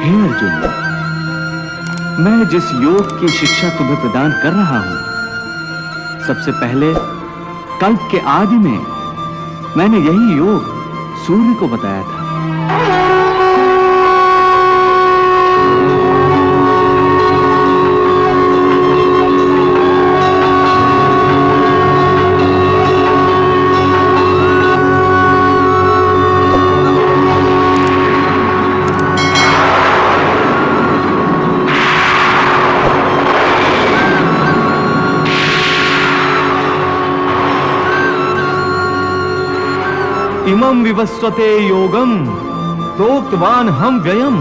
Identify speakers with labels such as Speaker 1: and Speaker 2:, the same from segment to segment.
Speaker 1: हे अर्जुन, मैं जिस योग की शिक्षा तुम्हें प्रदान कर रहा हूं, सबसे पहले कल्प के आदि में मैंने यही योग सूर्य को बताया था। इमं विवस्वते योगम प्रोक्तवान हम व्ययम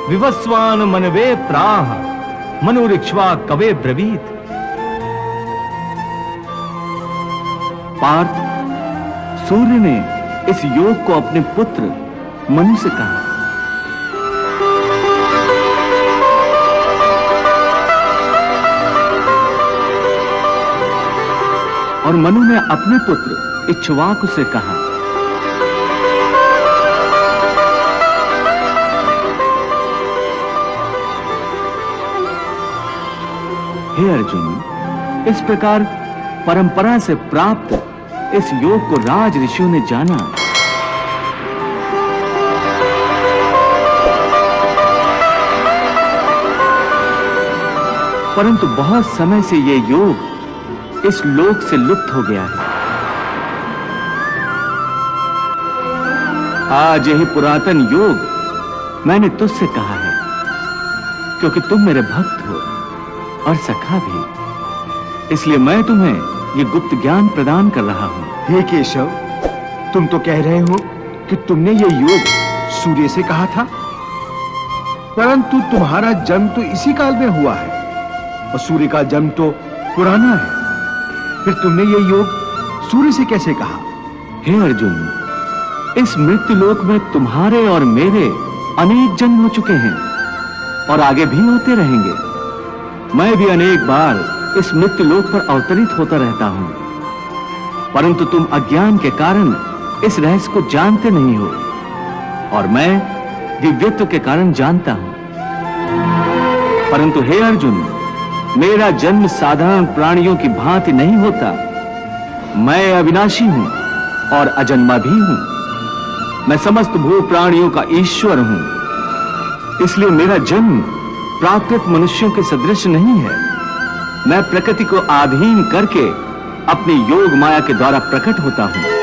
Speaker 1: विवस्वान मनवे प्राह मनुरिक्ष्वा कवे ब्रवीत। पार्थ, सूर्य ने इस योग को अपने पुत्र मनु से कहा। और मनु ने अपने पुत्र इक्ष्वाकु से कहा। हे अर्जुन, इस प्रकार परंपरा से प्राप्त इस योग को राज ऋषियों ने जाना। परंतु बहुत समय से ये योग इस लोक से लुप्त हो गया है। आज यही पुरातन योग मैंने तुझसे कहा है, क्योंकि तुम मेरे भक्त हो और सखा भी, इसलिए मैं तुम्हें ये गुप्त ज्ञान प्रदान कर रहा हूं।
Speaker 2: हे केशव, तुम तो कह रहे हो कि तुमने ये योग सूर्य से कहा था, परंतु तुम्हारा जन्म तो इसी काल में हुआ है और सूर्य का जन्म तो पुराना है। फिर तुमने ये योग सूर्य से कैसे कहा?
Speaker 1: हे अर्जुन, इस मृत्यु लोक में तुम्हारे और मेरे अनेक जन्म हो चुके हैं और आगे भी होते रहेंगे। मैं भी अनेक बार इस मृत्यु लोक पर अवतरित होता रहता हूं, परंतु तुम अज्ञान के कारण इस रहस्य को जानते नहीं हो और मैं दिव्यत्व के कारण जानता हूं। परंतु हे अर्जुन, मेरा जन्म साधारण प्राणियों की भांति नहीं होता। मैं अविनाशी हूं और अजन्मा भी हूं। मैं समस्त भू प्राणियों का ईश्वर हूं, इसलिए मेरा जन्म प्राकृत मनुष्यों के सदृश नहीं है। मैं प्रकृति को अधीन करके अपनी योग माया के द्वारा प्रकट होता हूं।